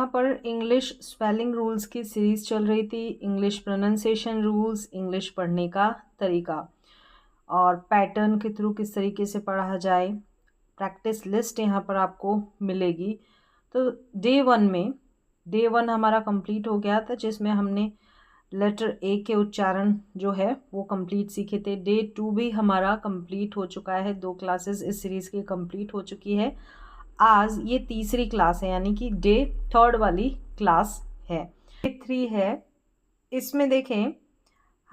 यहाँ पर English spelling rules की सीरीज़ चल रही थी, इंग्लिश प्रोनाउंसिएशन रूल्स, इंग्लिश पढ़ने का तरीका और पैटर्न के थ्रू किस तरीके से पढ़ा जाए, प्रैक्टिस लिस्ट यहाँ पर आपको मिलेगी। तो डे वन हमारा कंप्लीट हो गया था, जिसमें हमने लेटर ए के उच्चारण जो है वो कंप्लीट सीखे थे। डे 2 भी हमारा कंप्लीट हो चुका है, 2 क्लासेस इस सीरीज़ की कंप्लीट हो चुकी है। आज ये तीसरी क्लास है, यानी कि डे 3 वाली क्लास है। डे 3 है, इसमें देखें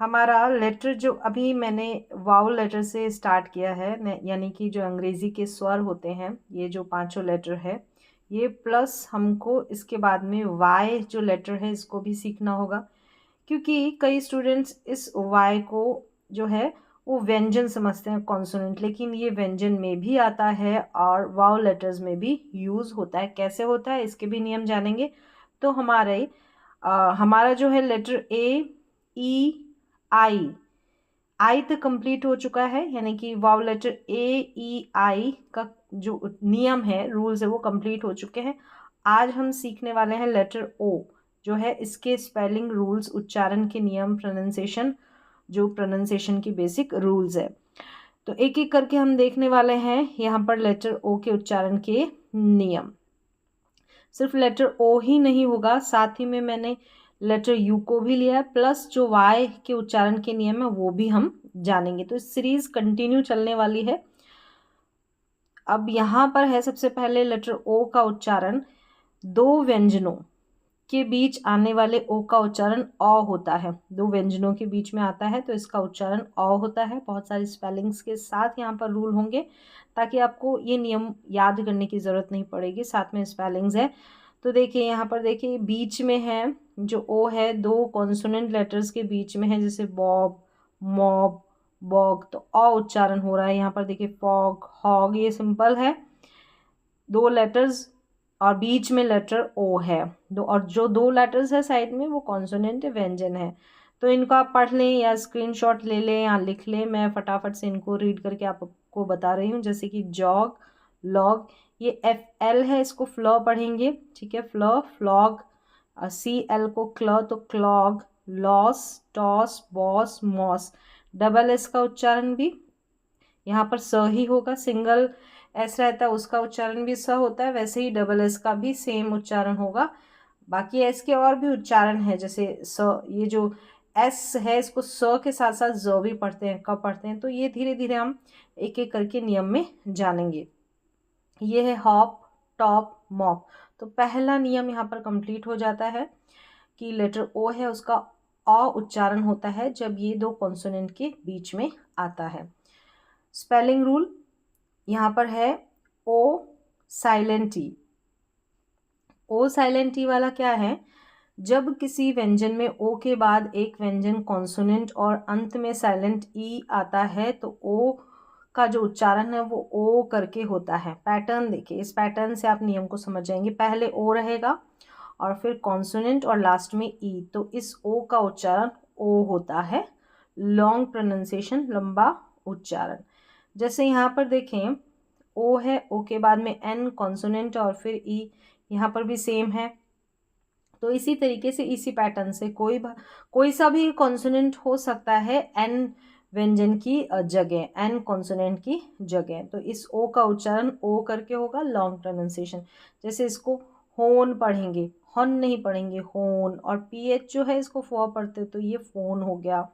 हमारा लेटर जो अभी मैंने वाउल लेटर से स्टार्ट किया है, यानी कि जो अंग्रेज़ी के स्वर होते हैं, ये जो 5 लेटर है, ये प्लस हमको इसके बाद में वाई जो लेटर है इसको भी सीखना होगा, क्योंकि कई स्टूडेंट्स इस वाई को जो है वो व्यंजन समझते हैं, कॉन्सोनेंट, लेकिन ये व्यंजन में भी आता है और वाउल लेटर्स में भी यूज़ होता है। कैसे होता है इसके भी नियम जानेंगे। तो हमारा जो है लेटर ए, ई, आई तक कंप्लीट हो चुका है, यानी कि वाउल लेटर ए, ई, आई का जो नियम है, रूल्स है, वो कंप्लीट हो चुके हैं। आज हम सीखने वाले हैं लेटर ओ, जो है इसके स्पेलिंग रूल्स, उच्चारण के नियम, प्रोनाउंसिएशन की बेसिक रूल्स है। तो एक एक करके हम देखने वाले हैं यहाँ पर लेटर ओ के उच्चारण के नियम। सिर्फ लेटर ओ ही नहीं होगा, साथ ही में मैंने लेटर यू को भी लिया है, प्लस जो वाई के उच्चारण के नियम है वो भी हम जानेंगे। तो इस सीरीज कंटिन्यू चलने वाली है। अब यहाँ पर है सबसे पहले लेटर ओ का उच्चारण। 2 व्यंजनों के बीच आने वाले ओ का उच्चारण अ होता है। 2 व्यंजनों के बीच में आता है तो इसका उच्चारण अ होता है। बहुत सारी स्पेलिंग्स के साथ यहाँ पर रूल होंगे, ताकि आपको ये नियम याद करने की ज़रूरत नहीं पड़ेगी, साथ में स्पेलिंग्स है। तो देखिए यहाँ पर देखिए बीच में है जो ओ है, 2 कॉन्सोनेंट लेटर्स के बीच में है, जैसे बॉब, मॉब, बॉग, तो अ उच्चारण हो रहा है। यहाँ पर देखिए फॉग, हॉग, ये सिंपल है, 2 लेटर्स और बीच में लेटर ओ है, और जो 2 लेटर्स है साइड में वो कॉन्सोनेंट व्यंजन है। तो इनको आप पढ़ लें या स्क्रीनशॉट ले लें या लिख लें, मैं फटाफट से इनको रीड करके आपको बता रही हूँ। जैसे कि जॉग, लॉग, ये एफ एल है, इसको फ्लॉ पढ़ेंगे, ठीक है, फ्लॉ, फ्लॉग। सी एल को क्लॉ, तो clog, loss, toss, boss, moss. Double S का उच्चारण भी यहाँ पर स ही होगा, सिंगल एस रहता है उसका उच्चारण भी स होता है, वैसे ही डबल एस का भी सेम उच्चारण होगा। बाकी एस के और भी उच्चारण है, जैसे स, ये जो एस है इसको स के साथ साथ ज भी पढ़ते हैं, कब पढ़ते हैं, तो ये धीरे धीरे हम एक एक करके नियम में जानेंगे। ये है हॉप, टॉप, मॉप। तो पहला नियम यहाँ पर कंप्लीट हो जाता है कि लेटर ओ है उसका अ उच्चारण होता है जब ये 2 कॉन्सोनेंट के बीच में आता है। स्पेलिंग रूल यहाँ पर है ओ साइलेंट ई। ओ साइलेंट ई वाला क्या है, जब किसी व्यंजन में ओ के बाद एक व्यंजन कॉन्सोनेंट और अंत में साइलेंट ई आता है तो ओ का जो उच्चारण है वो ओ करके होता है। पैटर्न देखिए, इस पैटर्न से आप नियम को समझ जाएंगे। पहले ओ रहेगा और फिर कॉन्सोनेंट और लास्ट में ई, तो इस ओ का उच्चारण ओ होता है, लॉन्ग प्रोनाउंसिएशन, लंबा उच्चारण। जैसे यहाँ पर देखें ओ है, ओ के बाद में एन कॉन्सोनेंट और फिर ई, यहाँ पर भी सेम है। तो इसी तरीके से इसी पैटर्न से कोई सा भी कॉन्सोनेंट हो सकता है एन व्यंजन की जगह, एन कॉन्सोनेंट की जगह। तो इस ओ का उच्चारण ओ करके होगा, लॉन्ग प्रोनाउंसिएशन। जैसे इसको होन पढ़ेंगे, हॉन नहीं पढ़ेंगे, होन। और पी एच जो है इसको फॉ पढ़ते तो ये फोन हो गया।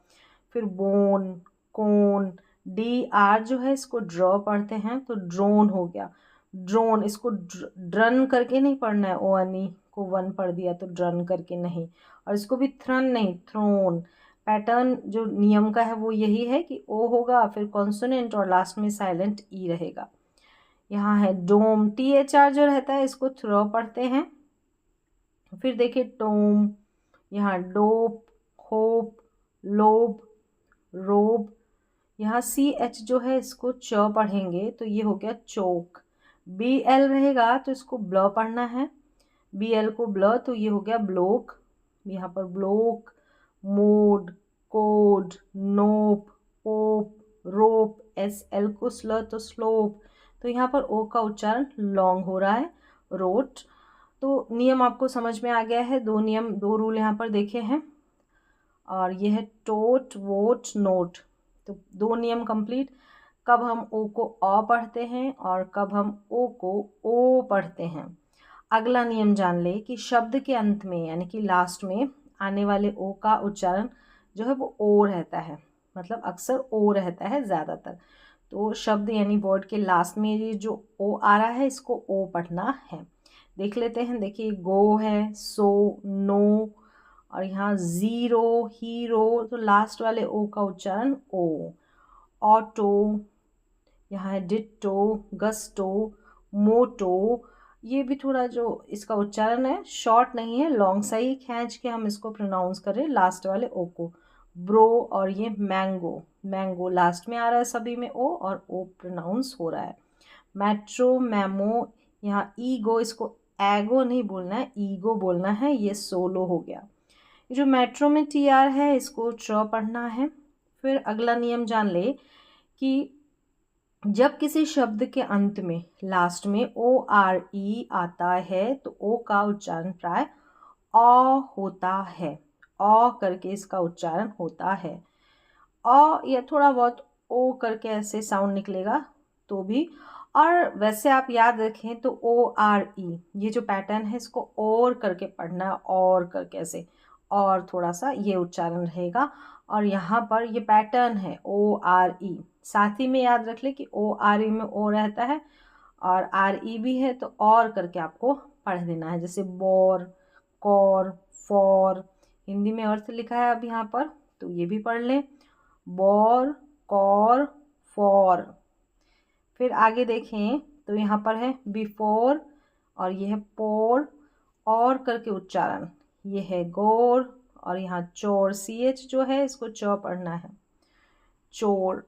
फिर बोन, कोन। डी आर जो है इसको ड्रॉ पढ़ते हैं तो ड्रोन हो गया, ड्रोन। इसको ड्रन करके नहीं पढ़ना है, ओ एन ई को 1 पढ़ दिया तो ड्रन करके नहीं। और इसको भी थ्रन नहीं, थ्रोन। पैटर्न जो नियम का है वो यही है कि ओ होगा, फिर कॉन्सोनेंट और लास्ट में साइलेंट ई रहेगा। यहाँ है डोम, टी एच आर जो रहता है इसको थ्रो पढ़ते हैं। फिर देखिए टोम, यहाँ डोप, होप, लोब, रोब। यहाँ सी एच जो है इसको च पढ़ेंगे तो ये हो गया चोक। बी एल रहेगा तो इसको ब्ल पढ़ना है, बी एल को ब्ल, तो ये हो गया ब्लोक। यहाँ पर ब्लोक, मोड, कोड, नोप, पोप, रोप। एस एल को स्ल तो स्लोप। तो यहाँ पर ओ का उच्चारण लॉन्ग हो रहा है, रोट। तो नियम आपको समझ में आ गया है, 2 नियम 2 रूल यहाँ पर देखे हैं। और ये है टोट वोट नोट। तो 2 नियम कंप्लीट, कब हम ओ को अ पढ़ते हैं और कब हम ओ को ओ पढ़ते हैं। अगला नियम जान ले कि शब्द के अंत में यानी कि लास्ट में आने वाले ओ का उच्चारण जो है वो ओ रहता है, मतलब अक्सर ओ रहता है ज़्यादातर। तो शब्द यानी वर्ड के लास्ट में ये जो ओ आ रहा है इसको ओ पढ़ना है। देख लेते हैं, देखिए गो है, सो, नो, और यहाँ ज़ीरो, हीरो, तो लास्ट वाले ओ का उच्चारण ओ। ऑटो, यहाँ है डिट्टो, गस्टो, मोटो, ये भी थोड़ा जो इसका उच्चारण है शॉर्ट नहीं है, लॉन्ग सा ही खींच के हम इसको प्रोनाउंस करें लास्ट वाले ओ को। ब्रो, और ये मैंगो, मैंगो लास्ट में आ रहा है सभी में ओ, और ओ प्रोनाउंस हो रहा है। मेट्रो, मैमो, यहाँ ईगो, इसको एगो नहीं बोलना है, ईगो बोलना है, ये सोलो हो गया। ये जो मेट्रो में टी आर है इसको च पढ़ना है। फिर अगला नियम जान ले कि जब किसी शब्द के अंत में लास्ट में ओ आर ई आता है तो ओ का उच्चारण प्राय अ होता है, अ करके इसका उच्चारण होता है। अ या थोड़ा बहुत ओ करके ऐसे साउंड निकलेगा तो भी। और वैसे आप याद रखें तो ओ आर ई ये जो पैटर्न है इसको और करके पढ़ना है, और करके ऐसे, और थोड़ा सा ये उच्चारण रहेगा। और यहाँ पर ये पैटर्न है ओ आर ई, साथ ही में याद रख ले कि ओ आर ई में ओ रहता है और आर ई भी है, तो और करके आपको पढ़ देना है। जैसे बोर, कौर, फॉर, हिंदी में अर्थ लिखा है अब यहाँ पर, तो ये भी पढ़ लें, बौर, कौर, फॉर। फिर आगे देखें तो यहाँ पर है बिफोर, और ये है पोर, और करके उच्चारण, ये है गोर, और यहाँ चोर, सी एच जो है इसको च पढ़ना है, चोर।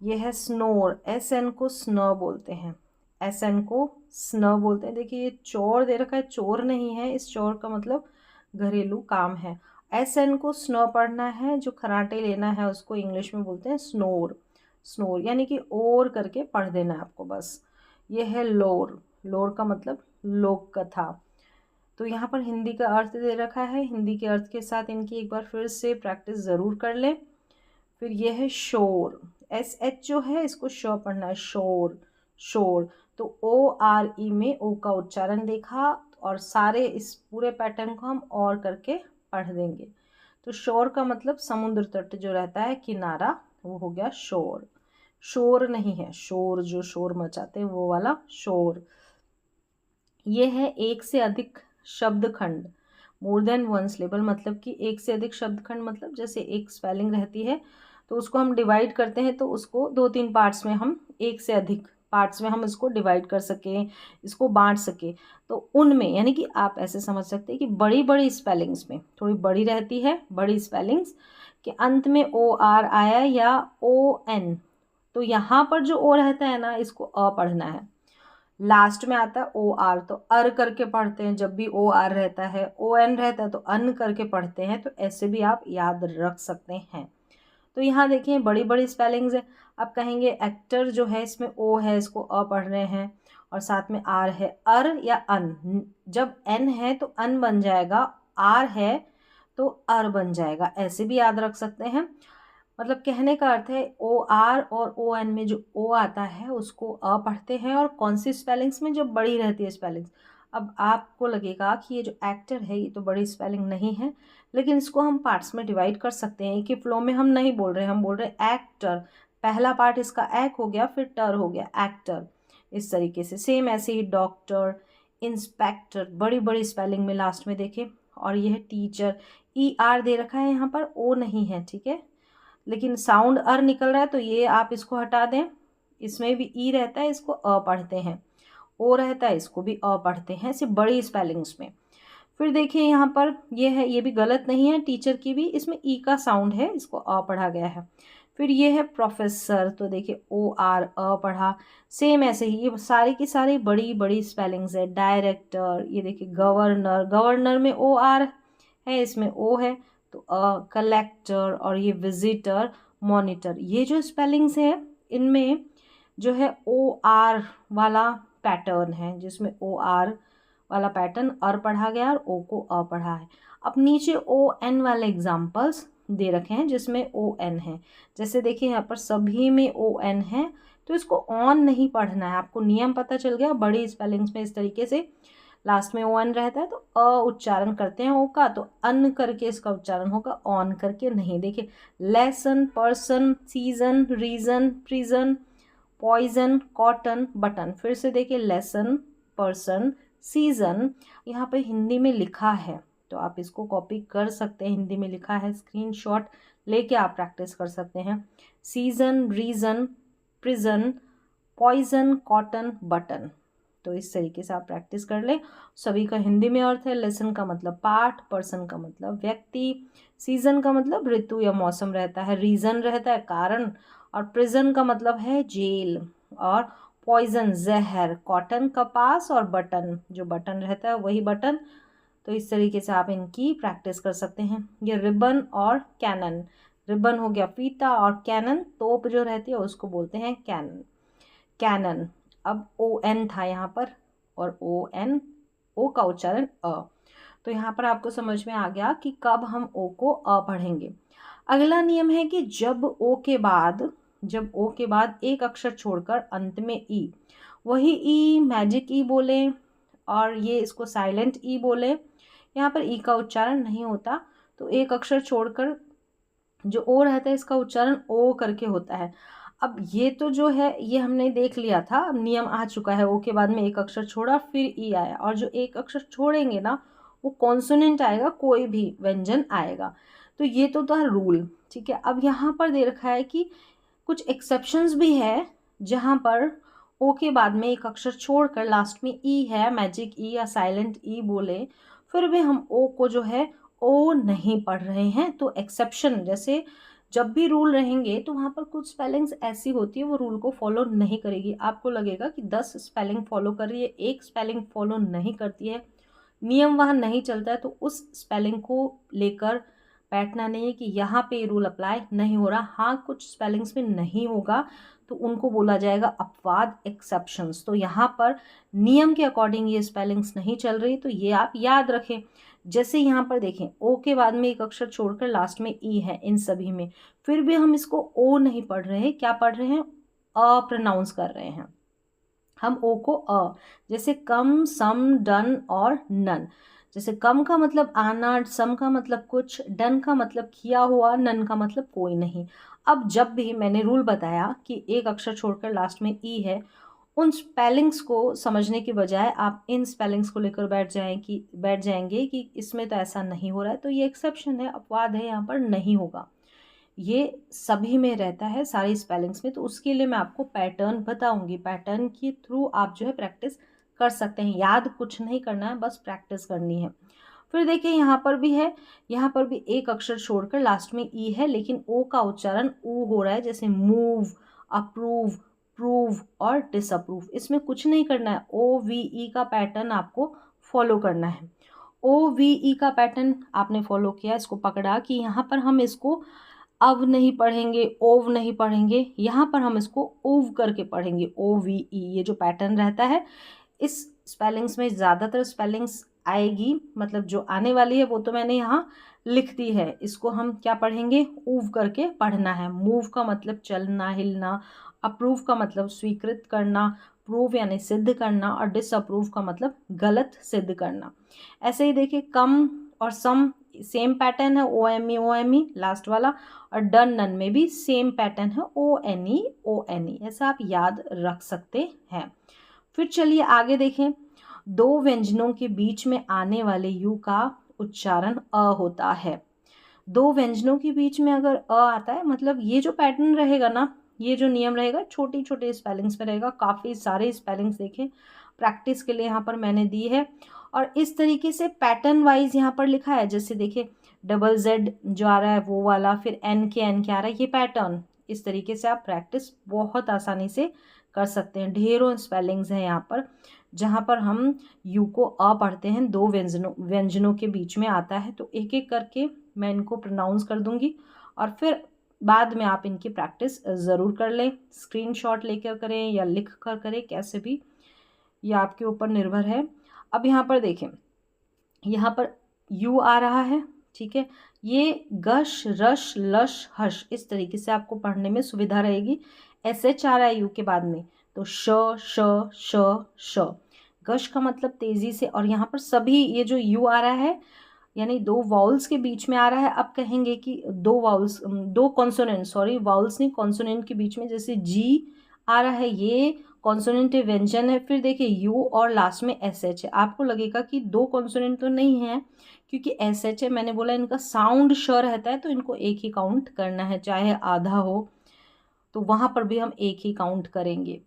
ये है स्नोर, एस एन को स्न बोलते हैं, एस एन को स्न बोलते हैं। देखिए ये चोर दे रखा है, चोर नहीं है, इस चोर का मतलब घरेलू काम है। एस एन को स्नो पढ़ना है, जो खराटे लेना है उसको इंग्लिश में बोलते हैं स्नोर, स्नोर यानी कि और करके पढ़ देना है आपको बस। ये है लोर, लोर का मतलब लोक कथा। तो यहाँ पर हिंदी का अर्थ दे रखा है, हिंदी के अर्थ के साथ इनकी एक बार फिर से प्रैक्टिस ज़रूर कर लें। फिर ये है शोर, एस एच जो है इसको श पढ़ना है, शोर, शोर। तो ओ आर ई में ओ का उच्चारण देखा, और सारे इस पूरे पैटर्न को हम और करके पढ़ देंगे। तो शोर का मतलब समुद्र तट जो रहता है किनारा, वो हो गया शोर। शोर नहीं है, शोर जो शोर मचाते हैं वो वाला शोर। ये है एक से अधिक शब्द खंड, मोर देन वन सिलेबल, मतलब कि एक से अधिक शब्द खंड, मतलब जैसे एक स्पेलिंग रहती है तो उसको हम डिवाइड करते हैं, तो उसको 2-3 पार्ट्स में हम, एक से अधिक पार्ट्स में हम इसको डिवाइड कर सकें, इसको बांट सकें। तो उनमें यानी कि आप ऐसे समझ सकते हैं कि बड़ी बड़ी स्पेलिंग्स में थोड़ी बड़ी रहती है, बड़ी स्पेलिंग्स के अंत में ओ आर आया या ओ एन, तो यहाँ पर जो ओ रहता है ना इसको अ पढ़ना है। लास्ट में आता है ओ आर तो अर करके पढ़ते हैं, जब भी ओ आर रहता है, ओ एन रहता है तो अन करके पढ़ते हैं, तो ऐसे भी आप याद रख सकते हैं। तो यहाँ देखिए बड़ी बड़ी स्पेलिंग्स है। आप कहेंगे एक्टर जो है इसमें ओ है, इसको अ पढ़ रहे हैं, और साथ में आर है, अर या अन, जब एन है तो अन बन जाएगा, आर है तो अर बन जाएगा, ऐसे भी याद रख सकते हैं। मतलब कहने का अर्थ है ओ आर और ओ एन में जो ओ आता है उसको अ पढ़ते हैं, और कौन सी स्पेलिंग्स में, जब बड़ी रहती है स्पेलिंग्स। अब आपको लगेगा कि ये जो एक्टर है ये तो बड़ी स्पेलिंग नहीं है, लेकिन इसको हम पार्ट्स में डिवाइड कर सकते हैं। एक ही फ्लो में हम नहीं बोल रहे, हम बोल रहे एक्टर, पहला पार्ट इसका एक हो गया, फिर टर हो गया एक्टर, इस तरीके से। सेम ऐसे ही डॉक्टर, इंस्पेक्टर, बड़ी बड़ी स्पेलिंग में लास्ट में देखें। और यह है टीचर, ई आर दे रखा है यहाँ पर, ओ नहीं है, ठीक है, लेकिन साउंड अर निकल रहा है तो ये आप इसको हटा दें। इसमें भी ई रहता है, इसको अ पढ़ते हैं, ओ रहता है इसको भी अ पढ़ते हैं, सिर्फ बड़ी स्पेलिंग्स में। फिर देखिए यहाँ पर ये है, ये भी गलत नहीं है, टीचर की भी इसमें ई का साउंड है, इसको अ पढ़ा गया है। फिर ये है प्रोफेसर, तो देखिए ओ आर अ पढ़ा। सेम ऐसे ही ये सारी की सारी बड़ी बड़ी स्पेलिंग्स है। डायरेक्टर, ये देखिए गवर्नर, गवर्नर में ओ आर है, इसमें ओ है तो कलेक्टर, और ये विजिटर, मॉनिटर, ये जो स्पेलिंग्स हैं इनमें जो है ओ आर वाला पैटर्न है, जिसमें ओ आर वाला पैटर्न अर पढ़ा गया और ओ को अ पढ़ा है। अब नीचे ओ एन वाले एग्जाम्पल्स दे रखे हैं जिसमें ओ एन है। जैसे देखिए यहाँ पर सभी में ओ एन है, तो इसको ऑन नहीं पढ़ना है। आपको नियम पता चल गया। बड़ी स्पेलिंग्स में इस तरीके से लास्ट में ओ एन रहता है तो अ उच्चारण करते हैं ओ का, तो अन करके इसका उच्चारण होगा, ऑन करके नहीं। देखिए lesson, person, season, reason, prison, poison, cotton, button. फिर से देखिए लेसन, पर्सन, सीजन। यहाँ पे हिंदी में लिखा है तो आप इसको कॉपी कर सकते हैं। हिंदी में लिखा है, स्क्रीनशॉट लेके आप प्रैक्टिस कर सकते हैं। Season, reason, prison, poison, cotton, button. तो इस तरीके से आप प्रैक्टिस कर ले। सभी का हिंदी में अर्थ है। लेसन का मतलब पाठ, पर्सन का मतलब व्यक्ति, सीजन का मतलब ऋतु या मौसम रहता है, रीजन रहता है कारण, और प्रिजन का मतलब है जेल, और पॉइजन जहर, कॉटन कपास, और बटन जो बटन रहता है वही बटन। तो इस तरीके से आप इनकी प्रैक्टिस कर सकते हैं। ये रिबन और कैनन। रिबन हो गया फीता और कैनन तोप जो रहती है उसको बोलते हैं कैनन। कैनन। अब ओ एन था यहाँ पर और ओ एन, ओ का उच्चारण अ। तो यहाँ पर आपको समझ में आ गया कि कब हम ओ को अ पढ़ेंगे। अगला नियम है कि जब ओ के बाद एक अक्षर छोड़कर अंत में ई, वही ई मैजिक ई बोले और ये इसको साइलेंट ई बोले। यहाँ पर ई का उच्चारण नहीं होता, तो एक अक्षर छोड़कर जो ओ रहता है इसका उच्चारण ओ करके होता है। अब ये तो जो है ये हमने देख लिया था, अब नियम आ चुका है। ओ के बाद में एक अक्षर छोड़ा फिर ई आया, और जो एक अक्षर छोड़ेंगे ना वो कॉन्सोनेंट आएगा, कोई भी व्यंजन आएगा। तो ये तो था रूल, ठीक है। अब यहाँ पर दे रखा है कि कुछ एक्सेप्शंस भी है जहाँ पर ओ के बाद में एक अक्षर छोड़कर लास्ट में ई है, मैजिक ई या साइलेंट ई बोले, फिर भी हम ओ को जो है ओ नहीं पढ़ रहे हैं। तो एक्सेप्शन, जैसे जब भी रूल रहेंगे तो वहाँ पर कुछ स्पेलिंग्स ऐसी होती है वो रूल को फॉलो नहीं करेगी। आपको लगेगा कि 10 स्पेलिंग फॉलो कर रही है, एक स्पेलिंग फॉलो नहीं करती है, नियम वहाँ नहीं चलता है, तो उस स्पेलिंग को लेकर बैठना नहीं है कि यहाँ पे रूल अप्लाई नहीं हो रहा। हाँ कुछ स्पेलिंग्स में नहीं होगा तो उनको बोला जाएगा अपवाद, एक्सेप्शंस। तो यहाँ पर नियम के अकॉर्डिंग ये स्पेलिंग्स नहीं चल रही, तो ये आप याद रखें। जैसे यहाँ पर देखें ओ के बाद में एक अक्षर छोड़कर लास्ट में ई है इन सभी में, फिर भी हम इसको ओ नहीं पढ़ रहे हैं, क्या पढ़ रहे हैं, अ प्रोनाउंस कर रहे हैं हम ओ को अ। जैसे कम, सम, डन और नन। जैसे कम का मतलब आना, सम का मतलब कुछ, डन का मतलब किया हुआ, नन का मतलब कोई नहीं। अब जब भी मैंने रूल बताया कि एक अक्षर छोड़कर लास्ट में ई है, उन स्पेलिंग्स को समझने के बजाय आप इन स्पेलिंग्स को लेकर बैठ जाएंगे कि इसमें तो ऐसा नहीं हो रहा है, तो ये एक्सेप्शन है, अपवाद है, यहाँ पर नहीं होगा। ये सभी में रहता है, सारी स्पेलिंग्स में। तो उसके लिए मैं आपको पैटर्न बताऊंगी, पैटर्न के थ्रू आप जो है प्रैक्टिस कर सकते हैं। याद कुछ नहीं करना है, बस प्रैक्टिस करनी है। फिर देखिए यहाँ पर भी है, यहाँ पर भी एक अक्षर छोड़कर लास्ट में ई है लेकिन ओ का उच्चारण ऊ हो रहा है। जैसे मूव, अप्रूव, प्रूव और डिसअप्रूव। इसमें कुछ नहीं करना है, ओ वी ई का पैटर्न आपको फॉलो करना है। ओ वी ई का पैटर्न आपने फॉलो किया, इसको पकड़ा कि यहाँ पर हम इसको अब नहीं पढ़ेंगे, ओव नहीं पढ़ेंगे, यहाँ पर हम इसको ओव करके पढ़ेंगे, ओ वी ई। ये जो पैटर्न रहता है इस स्पेलिंग्स में ज़्यादातर स्पेलिंग्स आएगी, मतलब जो आने वाली है वो तो मैंने यहाँ लिख दी है। इसको हम क्या पढ़ेंगे, ऊव करके पढ़ना है। मूव का मतलब चलना, हिलना, अप्रूव का मतलब स्वीकृत करना, प्रूव यानी सिद्ध करना, और डिसअप्रूव का मतलब गलत सिद्ध करना। ऐसे ही देखिए कम और सम सेम पैटर्न है, ओ एम ई लास्ट वाला, और डन नन में भी सेम पैटर्न है, ओ एन ई। ऐसा आप याद रख सकते हैं। फिर चलिए आगे देखें। दो व्यंजनों के बीच में आने वाले यू का उच्चारण अ होता है। दो व्यंजनों के बीच में अगर अ आता है, मतलब ये जो पैटर्न रहेगा ना, ये जो नियम रहेगा छोटी छोटी स्पेलिंग्स में रहेगा। काफ़ी सारे स्पेलिंग्स देखें प्रैक्टिस के लिए यहाँ पर मैंने दी है, और इस तरीके से पैटर्न वाइज यहाँ पर लिखा है। जैसे देखिए डबल जेड जो आ रहा है वो वाला, फिर एन के आ रहा है, ये पैटर्न। इस तरीके से आप प्रैक्टिस बहुत आसानी से कर सकते हैं। ढेरों स्पेलिंग्स हैं यहाँ पर जहाँ पर हम यू को अ पढ़ते हैं, दो व्यंजनों के बीच में आता है। तो एक एक करके मैं इनको प्रोनाउंस कर दूंगी और फिर बाद में आप इनकी प्रैक्टिस ज़रूर कर लें। स्क्रीनशॉट लेकर करें या लिख कर करें, कैसे भी, ये आपके ऊपर निर्भर है। अब यहाँ पर देखें, यहाँ पर यू आ रहा है, ठीक है। ये गश रश लश हश इस तरीके से आपको पढ़ने में सुविधा रहेगी। एस एच आ रहा है यू के बाद में, तो श श श श। गश का मतलब तेजी से, और यहाँ पर सभी ये जो यू आ रहा है यानी दो वाउल्स के बीच में आ रहा है। अब कहेंगे कि दो वाउल्स, दो कॉन्सोनेंट, सॉरी वाउल्स नहीं, कॉन्सोनेंट के बीच में, जैसे जी आ रहा है, ये कॉन्सोनेंट व्यंजन है। फिर देखिए यू और लास्ट में एस एच है। आपको लगेगा कि दो कॉन्सोनेंट तो नहीं है, क्योंकि एस एच है, मैंने बोला इनका साउंड श रहता है, तो इनको एक ही काउंट करना है, चाहे आधा हो तो वहां पर भी हम एक ही काउंट करेंगे।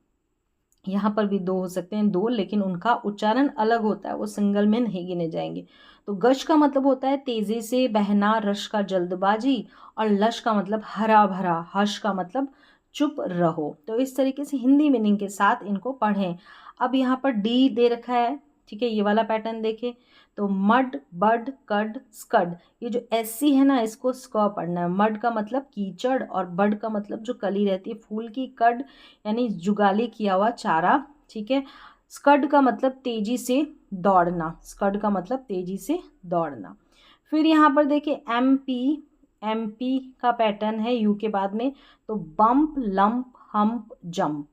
यहाँ पर भी दो हो सकते हैं, दो, लेकिन उनका उच्चारण अलग होता है, वो सिंगल में नहीं गिने जाएंगे। तो गश का मतलब होता है तेजी से बहना, रश का जल्दबाजी, और लश का मतलब हरा भरा, हश का मतलब चुप रहो। तो इस तरीके से हिंदी मीनिंग के साथ इनको पढ़ें। अब यहाँ पर डी दे रखा है, ठीक है, ये वाला पैटर्न देखें तो मड बड कड स्कड, ये जो एस है ना, इसको स्क पढ़ना है। मड का मतलब कीचड़, और बड का मतलब जो कली रहती है फूल की, कड यानी जुगाली किया हुआ चारा, ठीक है। स्कड का मतलब तेजी से दौड़ना, स्कड का मतलब तेजी से दौड़ना। फिर यहाँ पर देखिए एमपी का पैटर्न है यू के बाद में, तो bump lump hump jump.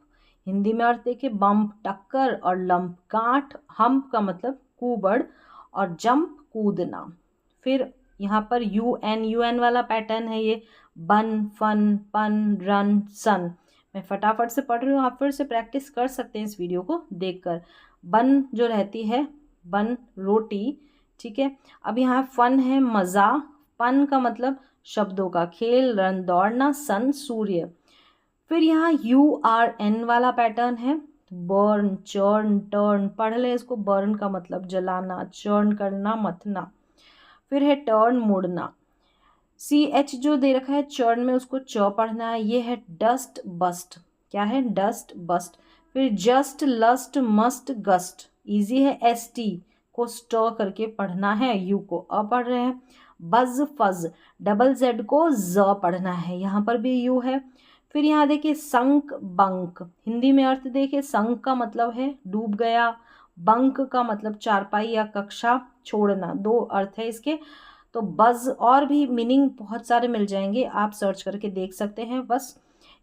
Hindi में अर्थ देखिए, बम्प टक्कर और लंप गांठ, हम्प का मतलब कुबड़, और जंप कूदना। फिर यहाँ पर यूएन वाला पैटर्न है ये, बन फन पन रन सन। मैं फटाफट से पढ़ रही हूँ, आप फिर से प्रैक्टिस कर सकते हैं इस वीडियो को देखकर। बन जो रहती है, बन रोटी, ठीक है। अब यहाँ फन है मज़ा, पन का मतलब शब्दों का खेल, रन दौड़ना, सन सूर्य। फिर यहाँ URN वाला पैटर्न है, बर्न चर्न टर्न, पढ़ ले इसको। बर्न का मतलब जलाना, चर्न करना मथना। फिर है टर्न मुड़ना। CH जो दे रखा है चर्न में, उसको च पढ़ना है। ये है डस्ट बस्ट, क्या है, डस्ट बस्ट। फिर just lust must gust, easy है। ST को स्ट करके पढ़ना है, यू को अ पढ़ रहे हैं। बज फज, डबल Z को ज पढ़ना है, यहाँ पर भी यू है। फिर यहाँ देखिए संक बंक, हिंदी में अर्थ देखिए, संक का मतलब है डूब गया, बंक का मतलब चारपाई या कक्षा छोड़ना, दो अर्थ है इसके। तो बज़ और भी मीनिंग बहुत सारे मिल जाएंगे, आप सर्च करके देख सकते हैं। बस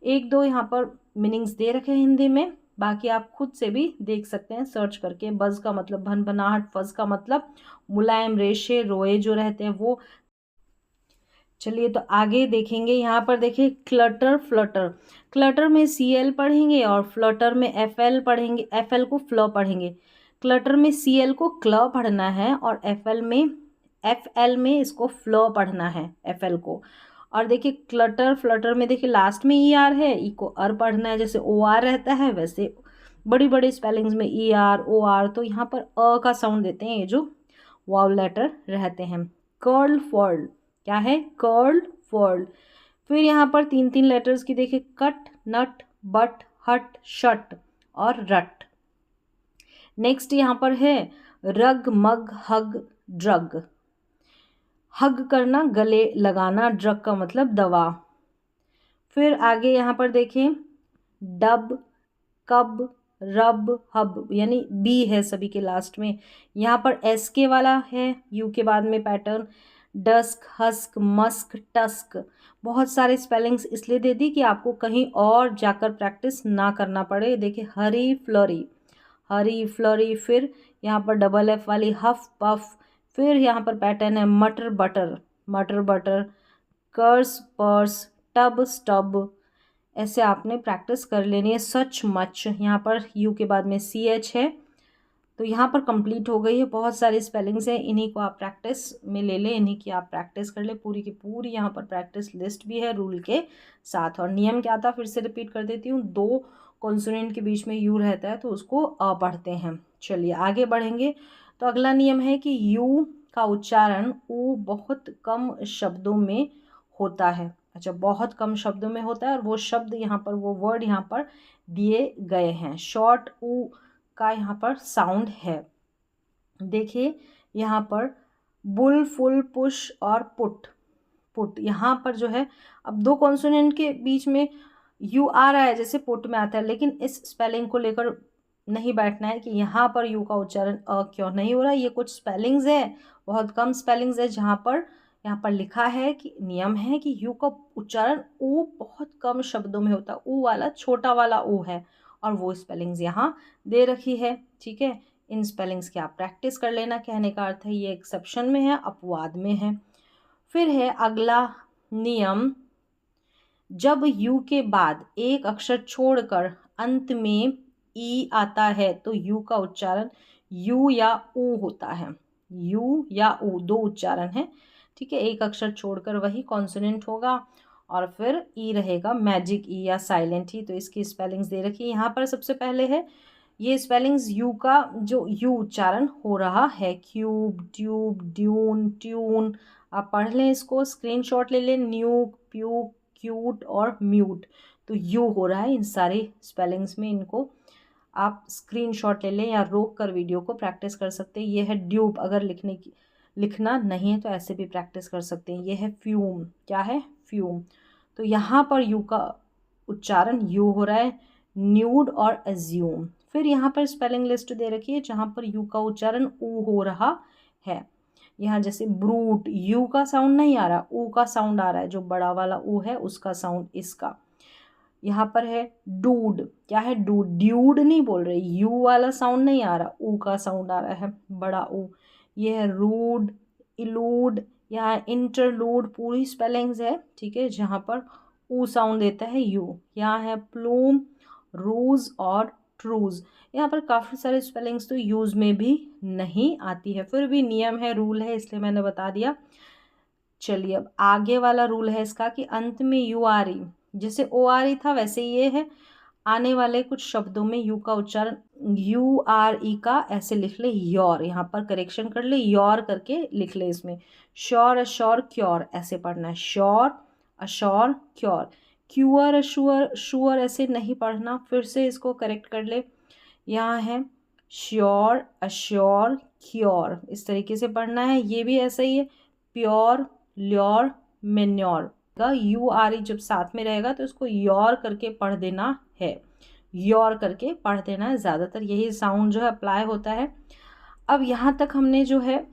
एक दो यहाँ पर मीनिंग्स दे रखे हैं हिंदी में, बाकी आप खुद से भी देख सकते हैं सर्च करके। बज़ का मतलब भनभनाहट, फज़ का मतलब मुलायम, रेशे रोए जो रहते हैं वो। चलिए तो आगे देखेंगे। यहाँ पर देखिए क्लटर फ्लटर, क्लटर में CL पढ़ेंगे और फ्लटर में FL पढ़ेंगे, FL को फ्ल पढ़ेंगे। क्लटर में CL को क्ल पढ़ना है, और FL में इसको फ्ल पढ़ना है, FL को। और देखिए क्लटर फ्लटर में देखिए लास्ट में ER है, ई को अर पढ़ना है, जैसे OR रहता है वैसे बड़ी बड़ी स्पेलिंग्स में ER OR, तो यहाँ पर अ का साउंड देते हैं ये जो वावल लेटर रहते हैं। कर्ल फॉल्ड, क्या है, कर्ल फॉल्ड। फिर यहाँ पर तीन तीन लेटर्स की देखिए, कट नट बट हट शट और रट। नेक्स्ट यहाँ पर है रग मग हग ड्रग, हग करना गले लगाना, ड्रग का मतलब दवा। फिर आगे यहाँ पर देखें डब कब रब हब, यानी बी है सभी के लास्ट में। यहाँ पर SK वाला है यू के बाद में pattern, dusk husk musk tusk. बहुत सारे स्पेलिंग्स इसलिए दे दी कि आपको कहीं और जाकर प्रैक्टिस ना करना पड़े। देखिए हरी फ्लोरी। फिर यहाँ पर डबल F वाली हफ पफ। फिर यहाँ पर पैटर्न है मटर बटर, कर्स पर्स, टब स्टब। ऐसे आपने प्रैक्टिस कर लेनी है। सच मच, यहाँ पर यू के बाद में CH है, तो यहाँ पर कंप्लीट हो गई है। बहुत सारी स्पेलिंग्स हैं, इन्हीं को आप प्रैक्टिस में ले लें, इन्हीं की आप प्रैक्टिस कर ले पूरी की पूरी। यहाँ पर प्रैक्टिस लिस्ट भी है रूल के साथ। और नियम क्या था फिर से रिपीट कर देती हूँ, दो कॉन्सोनेंट के बीच में यू रहता है तो उसको अ पढ़ते हैं। चलिए आगे बढ़ेंगे। तो अगला नियम है कि यू का उच्चारण ऊ बहुत कम शब्दों में होता है। अच्छा, बहुत कम शब्दों में होता है, और वो शब्द यहाँ पर, वो वर्ड यहाँ पर दिए गए हैं। शॉर्ट ऊ का यहाँ पर साउंड है। देखिए यहाँ पर बुल फुल पुश और पुट यहाँ पर जो है, अब दो कॉन्सोनेंट के बीच में यू आ रहा है जैसे पुट में आता है, लेकिन इस स्पेलिंग को लेकर नहीं बैठना है कि यहाँ पर यू का उच्चारण अ क्यों नहीं हो रहा। ये कुछ स्पेलिंग्स है, बहुत कम स्पेलिंग्स है जहाँ पर यहाँ पर लिखा है कि नियम है कि यू का उच्चारण ऊ बहुत कम शब्दों में होता है, ऊ वाला छोटा वाला ऊ है, और वो स्पेलिंग्स यहाँ दे रखी है। ठीक है, इन स्पेलिंग्स की आप प्रैक्टिस कर लेना, कहने का अर्थ है ये एक्सेप्शन में है, अपवाद में है। फिर है अगला नियम, जब यू के बाद एक अक्षर छोड़कर अंत में ई आता है तो यू का उच्चारण यू या ऊ होता है। यू या ऊ दो उच्चारण है। ठीक है, एक अक्षर छोड़कर वही कॉन्सोनेंट होगा और फिर ई रहेगा मैजिक ई या साइलेंट ई। तो इसकी स्पेलिंग्स दे रखी है यहाँ पर। सबसे पहले है ये स्पेलिंग्स यू का जो यू उच्चारण हो रहा है, क्यूब, ट्यूब, ड्यून, ट्यून। आप पढ़ लें इसको, स्क्रीनशॉट ले लें, न्यूक, प्यूक, क्यूट और म्यूट। तो यू हो रहा है इन सारी स्पेलिंग्स में, इनको आप स्क्रीनशॉट ले लें या रोक कर वीडियो को प्रैक्टिस कर सकते हैं। ये है ड्यूब, अगर लिखना नहीं है तो ऐसे भी प्रैक्टिस कर सकते हैं। ये है फ्यूम, क्या है, फ्यूम। तो यहाँ पर यू का उच्चारण यू हो रहा है, न्यूड और एज्यूम। फिर यहाँ पर स्पेलिंग लिस्ट दे रखी है जहाँ पर यू का उच्चारण ऊ हो रहा है। यहाँ जैसे ब्रूट, यू का साउंड नहीं आ रहा, ऊ का साउंड आ रहा है, जो बड़ा वाला ऊ है उसका साउंड इसका। यहाँ पर है डूड, क्या है, डूड, ड्यूड नहीं बोल रहे, यू वाला साउंड नहीं आ रहा, ऊ का साउंड आ रहा है, बड़ा ऊ। ये है रूड, इलूड, यहाँ इंटरलूड, पूरी स्पेलिंग्स है। ठीक है, जहाँ पर ऊ साउंड देता है यू। यहाँ है प्लूम, रूज और ट्रूज। यहाँ पर काफ़ी सारे स्पेलिंग्स तो यूज़ में भी नहीं आती है, फिर भी नियम है, रूल है, इसलिए मैंने बता दिया। चलिए अब आगे वाला रूल है इसका कि अंत में यू आर ई, जैसे ओ आर ई था वैसे ये है, आने वाले कुछ शब्दों में यू का उच्चारण यू आर ई का ऐसे लिख ले, योर। यहाँ पर करेक्शन कर ले, योर करके लिख ले इसमें। श्योर, अश्योर, क्योर ऐसे पढ़ना है, sure, assure, cure. Queer, assure, sure ऐसे नहीं पढ़ना, फिर से इसको करेक्ट कर ले। यहाँ है श्योर, अश्योर, क्योर, इस तरीके से पढ़ना है। ये भी ऐसा ही है, प्योर, ल्योर, मेन्योर का यू आर ई जब साथ में रहेगा तो इसको योर करके पढ़ देना है, योर करके पढ़ देना है, ज़्यादातर यही साउंड जो है अप्लाई होता है। अब यहाँ तक हमने जो है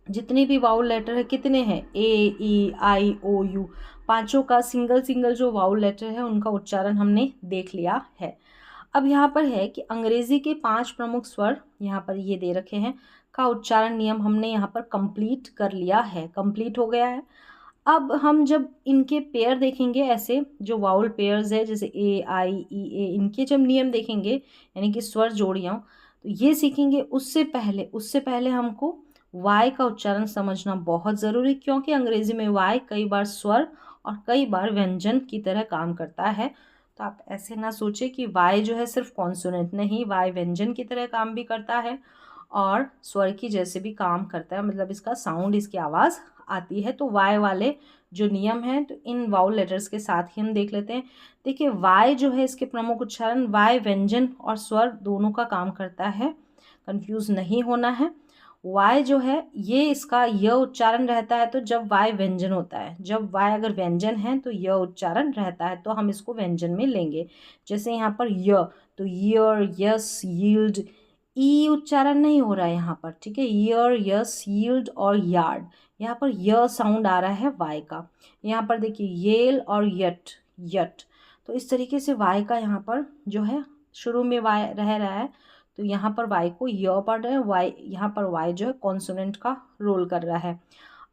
जितने भी वाउल लेटर है, कितने हैं, ए, ई, आई, ओ, यू, पांचों का सिंगल सिंगल जो वाउल लेटर है उनका उच्चारण हमने देख लिया है। अब यहाँ पर है कि अंग्रेजी के 5 प्रमुख स्वर यहाँ पर ये दे रखे हैं का उच्चारण नियम हमने यहाँ पर कंप्लीट कर लिया है, कंप्लीट हो गया है। अब हम जब इनके पेयर देखेंगे, ऐसे जो वाउल पेयर्स है जैसे ए, आई, ई, ए, इनके जब नियम देखेंगे यानी कि स्वर जोड़ियाँ, तो ये सीखेंगे। उससे पहले हमको वाई का उच्चारण समझना बहुत ज़रूरी, क्योंकि अंग्रेजी में वाई कई बार स्वर और कई बार व्यंजन की तरह काम करता है। तो आप ऐसे ना सोचें कि वाई जो है सिर्फ कॉन्सोनेंट, नहीं, वाई व्यंजन की तरह काम भी करता है और स्वर की जैसे भी काम करता है, मतलब इसका साउंड, इसकी आवाज़ आती है। तो वाई वाले जो नियम हैं तो इन वाउल लेटर्स के साथ ही हम देख लेते हैं। देखिए वाई जो है इसके प्रमुख उच्चारण, वाई व्यंजन और स्वर दोनों का काम करता है, कंफ्यूज नहीं होना है। वाई जो है ये इसका य उच्चारण रहता है तो जब वाई व्यंजन होता है, जब वाई अगर व्यंजन है तो य उच्चारण रहता है, तो हम इसको व्यंजन में लेंगे। जैसे यहाँ पर य, तो ईयर, यस, यील्ड, ई उच्चारण नहीं हो रहा है यहाँ पर। ठीक है, ईयर, यस, यील्ड और यार्ड, यहाँ पर य साउंड आ रहा है वाई का। यहाँ पर देखिए येल और यट, यट। तो इस तरीके से वाई का यहाँ पर जो है शुरू में वाई रह रहा है, तो यहाँ पर वाई को य पढ़ रहे हैं, वाई यहाँ पर वाई जो है कॉन्सोनेंट का रोल कर रहा है।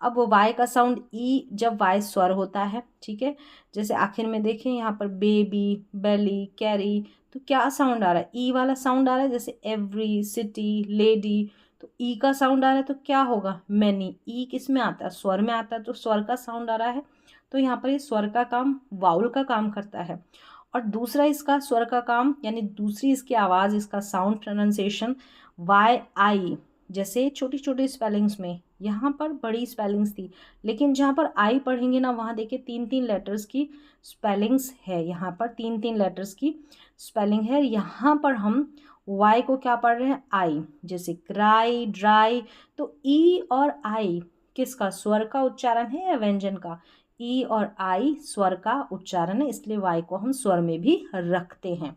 अब वाई का साउंड ई जब वाई स्वर होता है, ठीक है, जैसे आखिर में देखें यहाँ पर बेबी, बेली, कैरी, तो क्या साउंड आ रहा है, ई वाला साउंड आ रहा है। जैसे एवरी, सिटी, लेडी, तो ई का साउंड आ रहा है तो क्या होगा, मैनी। ई किस में आता है, स्वर में आता है, तो स्वर का साउंड आ रहा है। तो यहाँ पर ये स्वर का काम, वाउल का काम करता है। और दूसरा इसका स्वर का काम यानी दूसरी इसकी आवाज़, इसका साउंड प्रोनाउंसिएशन वाई आई, जैसे छोटी छोटी स्पेलिंग्स में यहाँ पर बड़ी स्पेलिंग्स थी, लेकिन जहाँ पर आई पढ़ेंगे ना वहाँ देखिए 3-3 लेटर्स की स्पेलिंग्स है, यहाँ पर 3-3 लेटर्स की स्पेलिंग है। यहाँ पर हम वाई को क्या पढ़ रहे हैं, आई, जैसे क्राई, ड्राई। तो ई और आई किसका, स्वर का उच्चारण है या व्यंजन का, ई और आई स्वर का उच्चारण है, इसलिए वाई को हम स्वर में भी रखते हैं।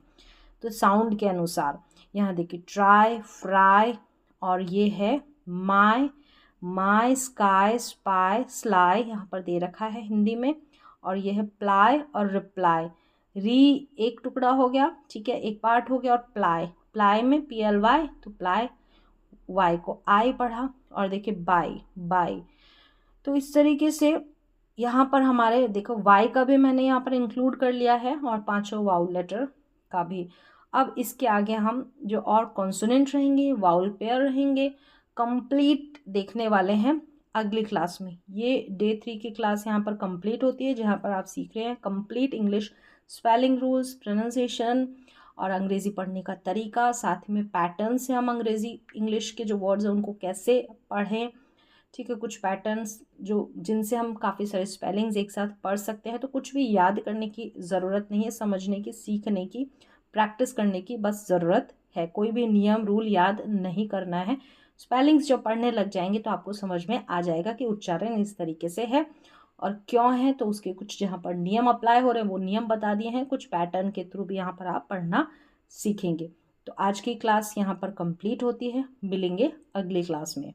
तो साउंड के अनुसार यहाँ देखिए ट्राई, फ्राई, और ये है my, my, sky, spy, sly यहाँ पर दे रखा है हिंदी में, और ये है प्लाई और रिप्लाई। री एक टुकड़ा हो गया, ठीक है, एक पार्ट हो गया, और प्लाई, प्लाई में PLY, तो प्लाई, वाई को आई पढ़ा, और देखिए बाई, बाई। तो इस तरीके से यहाँ पर हमारे देखो वाई का भी मैंने यहाँ पर इंक्लूड कर लिया है, और पांचों वाउल लेटर का भी। अब इसके आगे हम जो और कॉन्सोनेंट रहेंगे, वाउल पेयर रहेंगे, कंप्लीट देखने वाले हैं अगली क्लास में। ये डे 3 की क्लास यहाँ पर कंप्लीट होती है, जहाँ पर आप सीख रहे हैं complete English spelling rules, pronunciation और अंग्रेज़ी पढ़ने का तरीका, साथ में पैटर्न से हम अंग्रेज़ी इंग्लिश के जो वर्ड्स हैं उनको कैसे पढ़ें, ठीक है, कुछ पैटर्न्स जो जिनसे हम काफ़ी सारे स्पेलिंग्स एक साथ पढ़ सकते हैं। तो कुछ भी याद करने की ज़रूरत नहीं है, समझने की, सीखने की, प्रैक्टिस करने की बस ज़रूरत है। कोई भी नियम रूल याद नहीं करना है। स्पेलिंग्स जब पढ़ने लग जाएंगे तो आपको समझ में आ जाएगा कि उच्चारण इस तरीके से है और क्यों है। तो उसके कुछ जहाँ पर नियम अप्लाई हो रहे हैं वो नियम बता दिए हैं, कुछ पैटर्न के थ्रू भी यहाँ पर आप पढ़ना सीखेंगे। तो आज की क्लास यहाँ पर कंप्लीट होती है, मिलेंगे अगली क्लास में।